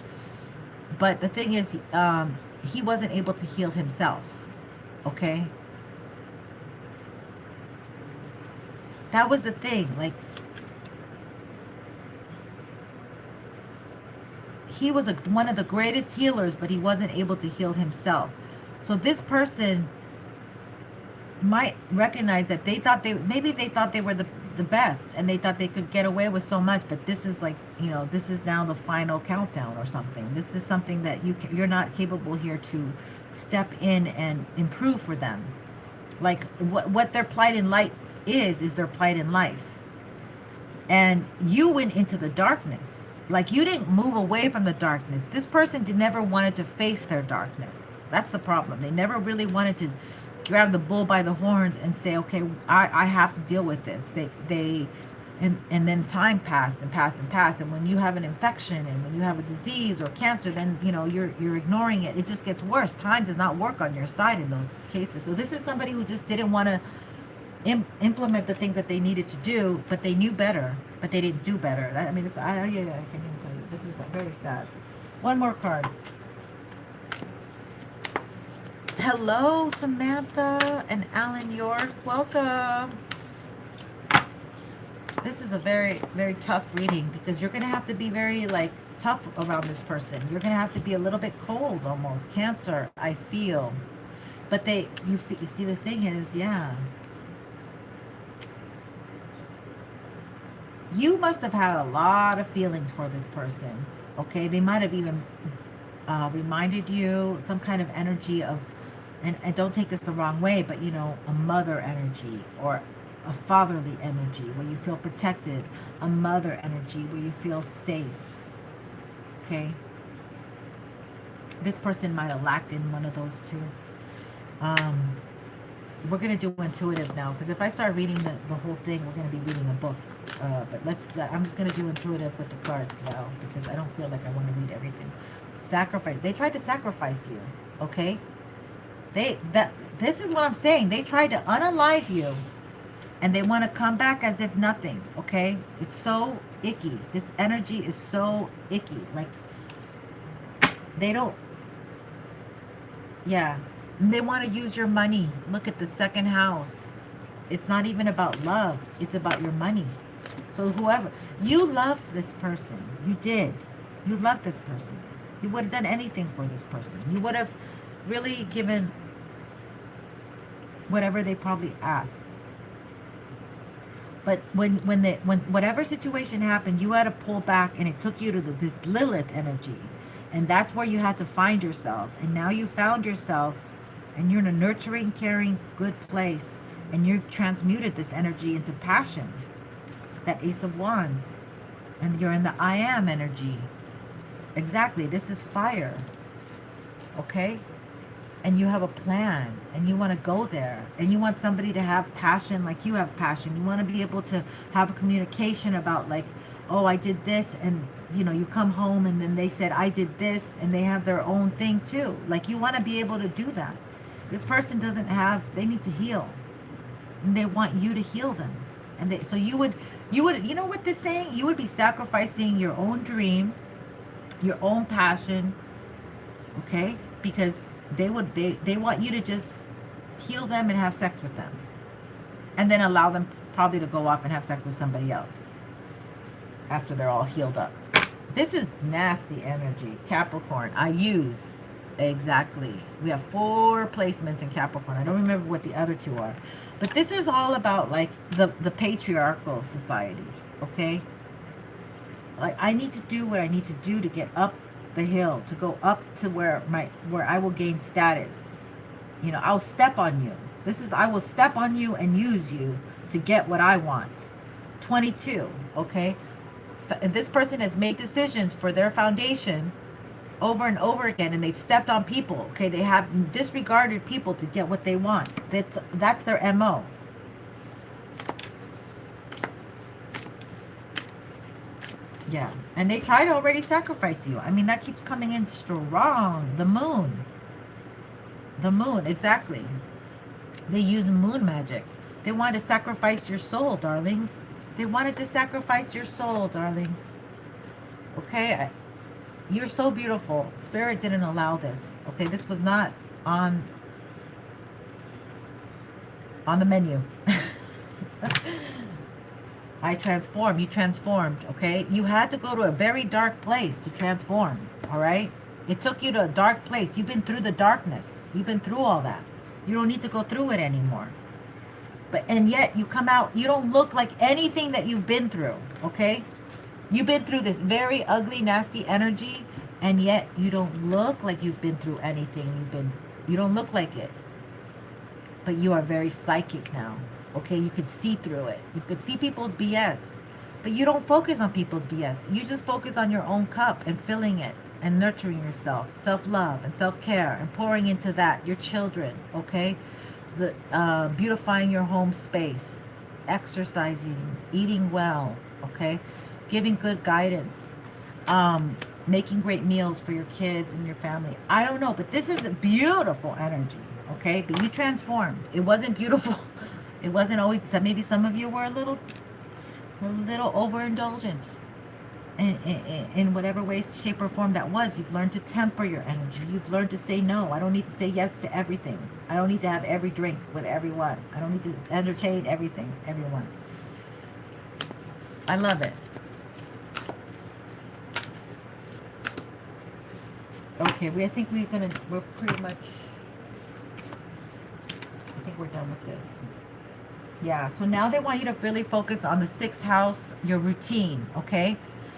But the thing is, he wasn't able to heal himself. Okay? That was the thing. Like, he was one of the greatest healers, but he wasn't able to heal himself. So this person might recognize that maybe they thought they were the best, and they thought they could get away with so much, but this is like, you know, this is now the final countdown or something. This is something that you're not capable here to step in and improve for them. Like what their plight in life is their plight in life. And you went into the darkness. Like, you didn't move away from the darkness. This person never wanted to face their darkness. That's the problem. They never really wanted to grab the bull by the horns and say, okay, I have to deal with this. And then time passed and passed and passed. And when you have an infection and when you have a disease or cancer, then, you know, you're ignoring it. It just gets worse. Time does not work on your side in those cases. So this is somebody who just didn't want to implement the things that they needed to do, but they knew better, but they didn't do better. I mean, I can't even tell you. This is very sad. One more card. Hello, Samantha and Alan York. Welcome. This is a very, very tough reading, because you're going to have to be very, like, tough around this person. You're going to have to be a little bit cold almost. Cancer, I feel. But you see, the thing is, yeah. You must have had a lot of feelings for this person. Okay? They might have even reminded you some kind of energy of, and don't take this the wrong way, but, you know, a mother energy or a fatherly energy where you feel protected, a mother energy where you feel safe. Okay? This person might have lacked in one of those two. We're going to do intuitive now, because if I start reading the whole thing, we're going to be reading a book. But I'm just going to do intuitive with the cards now, because I don't feel like I want to read everything. Sacrifice. They tried to sacrifice you. Okay? This is what I'm saying. They tried to unalive you, and they want to come back as if nothing. Okay? It's so icky. This energy is so icky. Like, they don't, yeah. They want to use your money. Look at the second house. It's not even about love. It's about your money. So whoever, you loved this person. You did. You loved this person. You would have done anything for this person. You would have really given whatever they probably asked. But when whatever situation happened, you had to pull back, and it took you to this Lilith energy. And that's where you had to find yourself. And now you found yourself, and you're in a nurturing, caring, good place. And you've transmuted this energy into passion. That Ace of Wands. And you're in the I am energy. Exactly. This is fire. Okay? And you have a plan. And you want to go there. And you want somebody to have passion like you have passion. You want to be able to have a communication about, like, oh, I did this, and, you know, you come home and then they said, I did this, and they have their own thing too. Like, you want to be able to do that. This person doesn't have, they need to heal. And they want you to heal them. And so you would, you know what this is saying? You would be sacrificing your own dream, your own passion, okay? Because They want you to just heal them and have sex with them. And then allow them probably to go off and have sex with somebody else after they're all healed up. This is nasty energy. Capricorn. I use exactly. We have 4 placements in Capricorn. I don't remember what the other 2 are. But this is all about like the patriarchal society. Okay? Like I need to do what I need to do to get up the hill, to go up to where I will gain status. You know, I'll step on you. I will step on you and use you to get what I want. 22, okay? This person has made decisions for their foundation over and over again, and they've stepped on people, okay? They have disregarded people to get what they want. That's their MO. Yeah, and they try to already sacrifice you. I mean, that keeps coming in strong. The moon. The moon, exactly. They use moon magic. They want to sacrifice your soul, darlings. They wanted to sacrifice your soul, darlings. Okay? You're so beautiful. Spirit didn't allow this. Okay? This was not on the menu. I transformed. You transformed. Okay? You had to go to a very dark place to transform. All right? It took you to a dark place. You've been through the darkness. You've been through all that. You don't need to go through it anymore. And yet you come out, you don't look like anything that you've been through, okay? You've been through this very ugly, nasty energy, and yet you don't look like you've been through anything. You don't look like it. But you are very psychic now, okay? You can see through it. You can see people's BS. But you don't focus on people's BS. You just focus on your own cup and filling it and nurturing yourself, self-love and self-care, and pouring into that, your children, okay? Beautifying your home space, exercising, eating well, okay? Giving good guidance, making great meals for your kids and your family. I don't know, but this is a beautiful energy, okay? But you transformed. It wasn't beautiful. It wasn't always, maybe some of you were a little overindulgent in whatever way, shape, or form that was. You've learned to temper your energy. You've learned to say no. I don't need to say yes to everything. I don't need to have every drink with everyone. I don't need to entertain everyone. I love it. Okay, I think we're pretty much, I think we're done with this. Yeah, so now they want you to really focus on the 6th house, your routine, okay?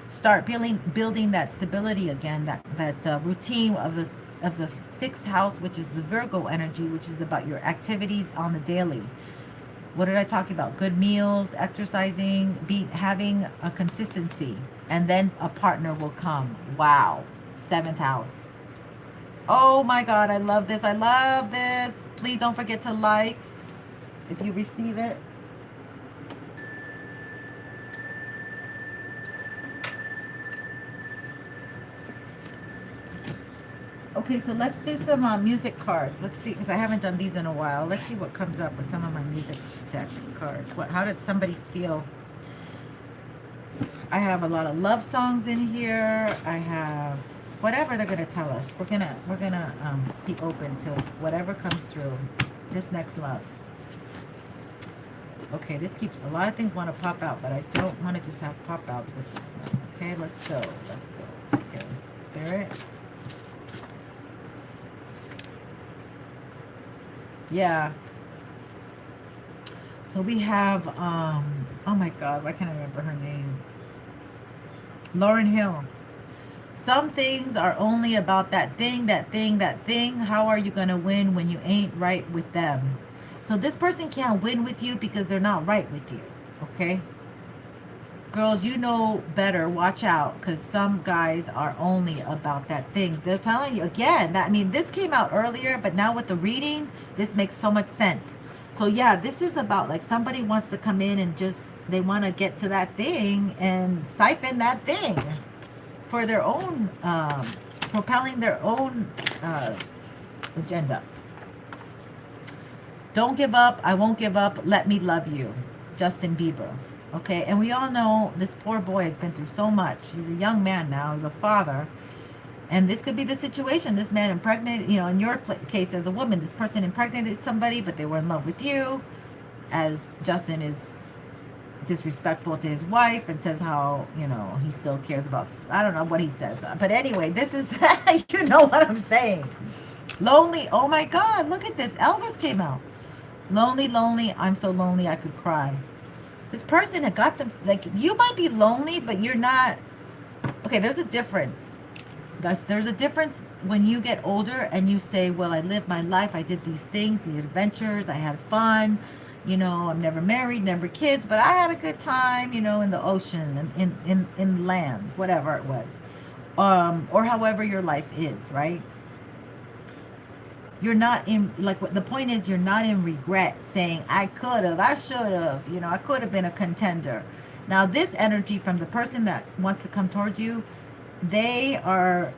Start building that stability again, that routine of the 6th house, which is the Virgo energy, which is about your activities on the daily. What did I talk about? Good meals, exercising, having a consistency, and then a partner will come. Wow. 7th house. Oh my God, I love this. I love this. Please don't forget to like if you receive it. Okay, so let's do some music cards. Let's see, because I haven't done these in a while. Let's see what comes up with some of my music deck cards. How did somebody feel? I have a lot of love songs in here. I have whatever they're gonna tell us. We're gonna be open to whatever comes through. This next love. Okay, this keeps a lot of things want to pop out, but I don't want to just have pop outs with this one. Okay, let's go. Let's go. Okay, Spirit. Yeah. So we have, oh my God, why can't I remember her name? Lauryn Hill. Some things are only about that thing. How are you going to win when you ain't right with them? So this person can't win with you because they're not right with you, okay? Girls, you know better. Watch out, because some guys are only about that thing. They're telling you, again, that, I mean, this came out earlier, but now with the reading, this makes so much sense. So yeah, this is about like somebody wants to come in and just, they want to get to that thing and siphon that thing for their own, propelling their own agenda. Don't give up. I won't give up. Let me love you. Justin Bieber. Okay, and we all know this poor boy has been through so much. He's a young man now. He's a father. And this could be the situation. This man impregnated, you know, in your case as a woman, this person impregnated somebody, but they were in love with you. As Justin is disrespectful to his wife and says how, you know, he still cares about, I don't know what he says. But anyway, this is, you know what I'm saying. Lonely. Oh my God, look at this. Elvis came out. Lonely, lonely. I'm so lonely I could cry. This person had got them, like, you might be lonely, but you're not. Okay, there's a difference. There's a difference when you get older and you say, well, I lived my life. I did these things, the adventures. I had fun. You know, I'm never married, never kids, but I had a good time, you know, in the ocean and in land, whatever it was. Or however your life is, right? You're not in, like, the point is, you're not in regret saying, I could have, I should have, you know, I could have been a contender. Now, this energy from the person that wants to come towards you, they are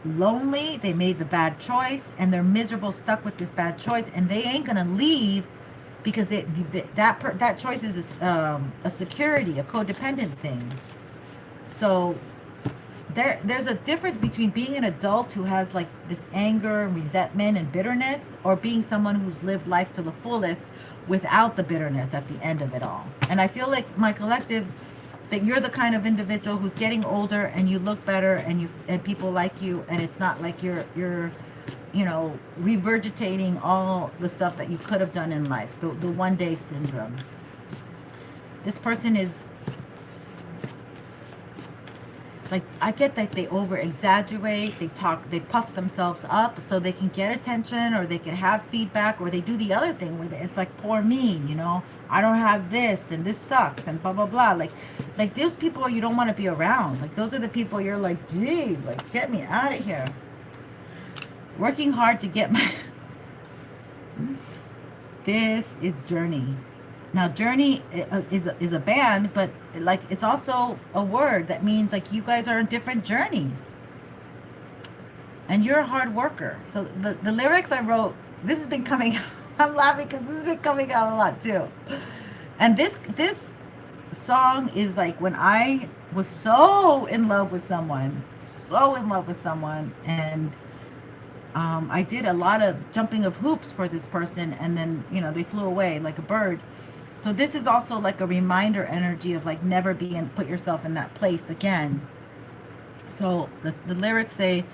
lonely, they made the bad choice, and they're miserable, stuck with this bad choice, and they ain't gonna leave because that choice is a security, a codependent thing. So there's a difference between being an adult who has like this anger and resentment and bitterness, or being someone who's lived life to the fullest without the bitterness at the end of it all. And I feel like, my collective, that you're the kind of individual who's getting older and you look better and people like you, and it's not like you're you know, regurgitating all the stuff that you could have done in life, the one day syndrome. This person is like, I get that they over exaggerate, they puff themselves up so they can get attention, or they can have feedback, or they do the other thing where it's like, poor me, you know, I don't have this and this sucks and blah blah blah. Like those people you don't want to be around. Like, those are the people you're like, geez, like, get me out of here. Working hard to get my this is Journey. Now, Journey is a band, but like, it's also a word that means like you guys are on different journeys. And you're a hard worker. So the lyrics I wrote, this has been coming out. I'm laughing because this has been coming out a lot too. And this song is like when I was so in love with someone, and I did a lot of jumping of hoops for this person, and then, you know, they flew away like a bird. So this is also like a reminder energy of like never put yourself in that place again. So the lyrics say,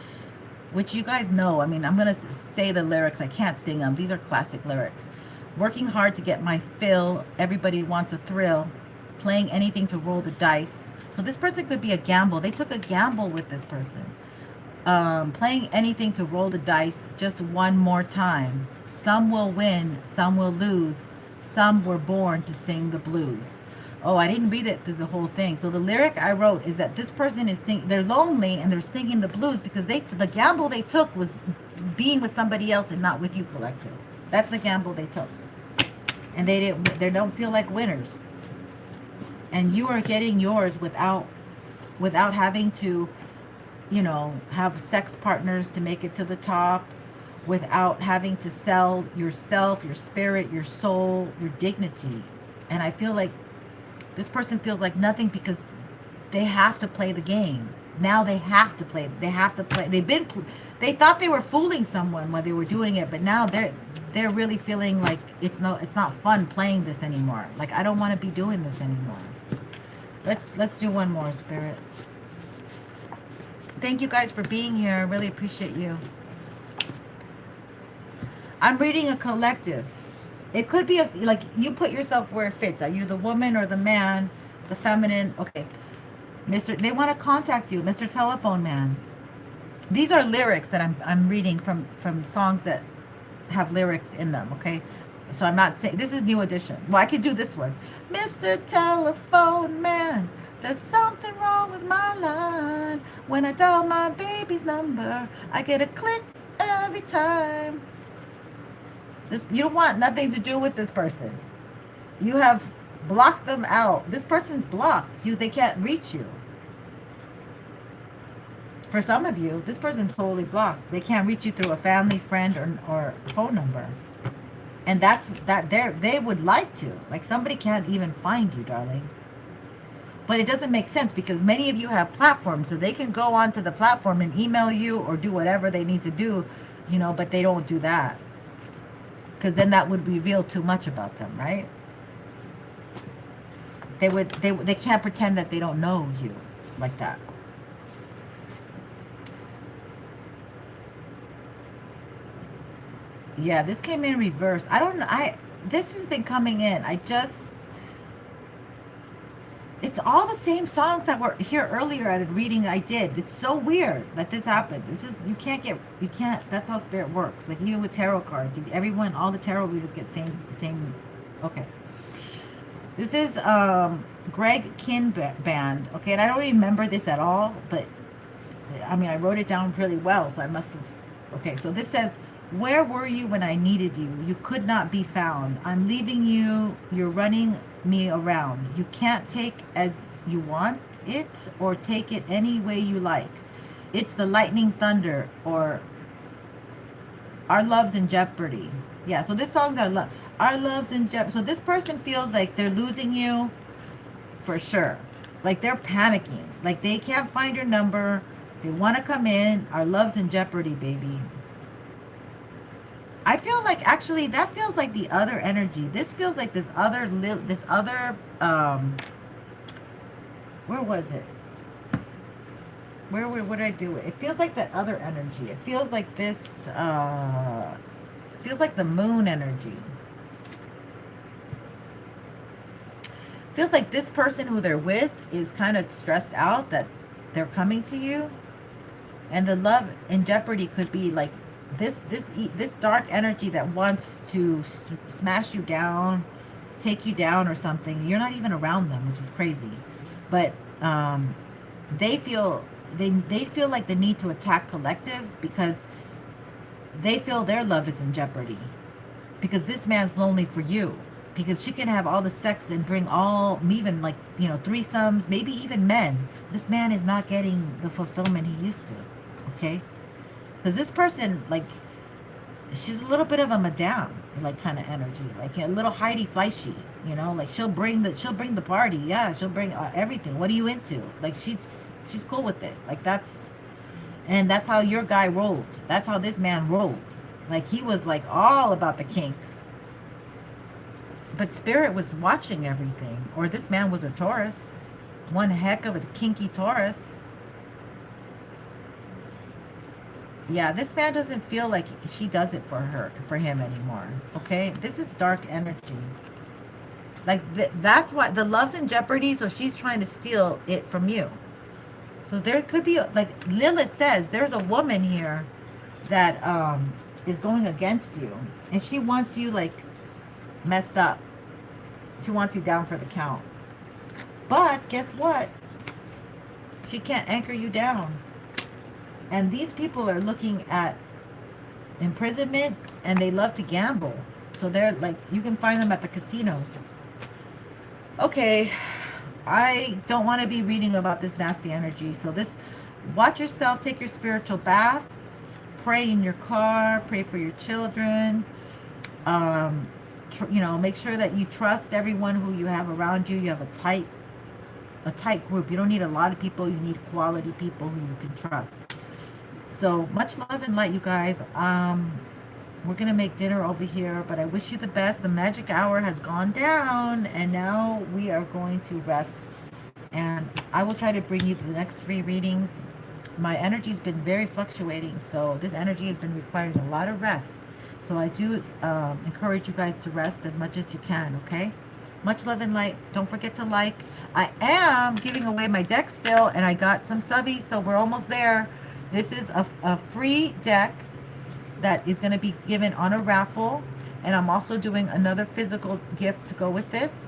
which you guys know, I mean, I'm going to say the lyrics, I can't sing them. These are classic lyrics. Working hard to get my fill, everybody wants a thrill, playing anything to roll the dice. So this person could be a gamble. They took a gamble with this person. Playing anything to roll the dice just one more time. Some will win, some will lose. Some were born to sing the blues. Oh, I didn't read it through the whole thing. So the lyric I wrote is that this person is they're lonely and they're singing the blues because the gamble they took was being with somebody else and not with you, collective. That's the gamble they took. And they don't feel like winners. And you are getting yours without having to, you know, have sex partners to make it to the top, without having to sell yourself, your spirit, your soul, your dignity. And I feel like this person feels like nothing because they have to play the game. Now they have to play. They thought they were fooling someone while they were doing it, but now they're really feeling like it's not fun playing this anymore. Like, I don't want to be doing this anymore. Let's do one more, Spirit. Thank you guys for being here. I really appreciate you. I'm reading a collective. It could be like you put yourself where it fits. Are you the woman or the man, the feminine? Okay, they want to contact you, Mr. Telephone Man. These are lyrics that I'm reading from songs that have lyrics in them. Okay, so I'm not saying this is new edition. Well, I could do this one, Mr. Telephone Man. There's something wrong with my line. When I dial my baby's number, I get a click every time. You don't want nothing to do with this person. You have blocked them out. This person's blocked. They can't reach you. For some of you, this person's totally blocked. They can't reach you through a family, friend, or phone number. And they would like to. Like, somebody can't even find you, darling. But it doesn't make sense because many of you have platforms, so they can go onto the platform and email you or do whatever they need to do, you know, but they don't do that. Because then that would reveal too much about them, right? They can't pretend that they don't know you like that. Yeah, this came in reverse. I don't know. This has been coming in. It's all the same songs that were here earlier at a reading I did. It's so weird that this happens. It's just, you can't, that's how spirit works. Like even with tarot cards, everyone, all the tarot readers get same, okay. This is Greg Kinband, okay, and I don't remember this at all, but I mean, I wrote it down really well, so I must have, okay, so this says, where were you when I needed you? You could not be found. I'm leaving you. You're running me around. You can't take as you want it or take it any way you like. It's the lightning thunder or our love's in jeopardy. Yeah, so this song's our love's in jeopardy. So this person feels like they're losing you for sure. Like they're panicking. Like they can't find your number. They want to come in. Our love's in jeopardy, baby. I feel like actually that feels like the other energy. This feels like this other where was it? Where did I do it? It feels like that other energy. It feels like this feels like the moon energy. Feels like this person who they're with is kind of stressed out that they're coming to you. And the love in jeopardy could be like this dark energy that wants to smash you down, take you down or something. You're not even around them, which is crazy. But they feel like the need to attack collective because they feel their love is in jeopardy. Because this man's lonely for you. Because she can have all the sex and bring all, even like, you know, threesomes, maybe even men. This man is not getting the fulfillment he used to. Okay? Because this person, like, she's a little bit of a madame, like, kind of energy. Like, a little Heidi Fleischi, you know? Like, she'll bring the party. Yeah, she'll bring everything. What are you into? Like, she's cool with it. Like, that's how your guy rolled. That's how this man rolled. Like, he was, like, all about the kink. But spirit was watching everything. Or this man was a Taurus. One heck of a kinky Taurus. Yeah, this man doesn't feel like she does it for him anymore. Okay? This is dark energy. Like, that's why the love's in jeopardy, so she's trying to steal it from you. So there could be, like Lilith says, there's a woman here that is going against you. And she wants you, like, messed up. She wants you down for the count. But guess what? She can't anchor you down. And these people are looking at imprisonment and they love to gamble. So they're like, you can find them at the casinos. Okay. I don't want to be reading about this nasty energy. So watch yourself, take your spiritual baths, pray in your car, pray for your children. You know, make sure that you trust everyone who you have around you. You have a tight group. You don't need a lot of people. You need quality people who you can trust. So much love and light, you guys. We're gonna make dinner over here, but I wish you the best. The magic hour has gone down, and now we are going to rest. And I will try to bring you the next 3 readings. My energy's been very fluctuating, so this energy has been requiring a lot of rest. So I do encourage you guys to rest as much as you can, okay? Much love and light. Don't forget to like. I am giving away my deck still, and I got some subbies, so we're almost there. This is a free deck that is going to be given on a raffle, and I'm also doing another physical gift to go with this.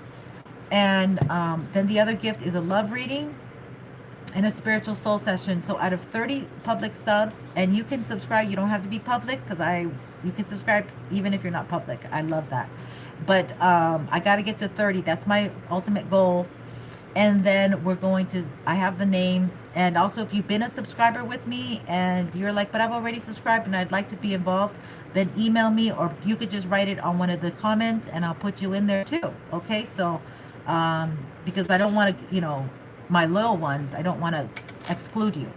And then the other gift is a love reading and a spiritual soul session. So out of 30 public subs, and you can subscribe, you don't have to be public, because you can subscribe even if you're not public. I love that. But I got to get to 30. That's my ultimate goal. And then I have the names. And also, if you've been a subscriber with me and you're like, but I've already subscribed and I'd like to be involved, then email me, or you could just write it on one of the comments and I'll put you in there too. Okay? So, because I don't want to, my loyal ones. I don't want to exclude you.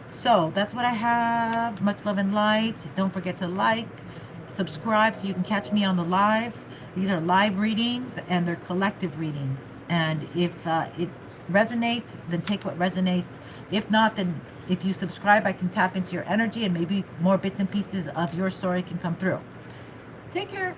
So that's what I have. Much love and light. Don't forget to like, subscribe so you can catch me on the live. These are live readings and they're collective readings. And if it resonates, then take what resonates. If not, then if you subscribe, I can tap into your energy and maybe more bits and pieces of your story can come through. Take care.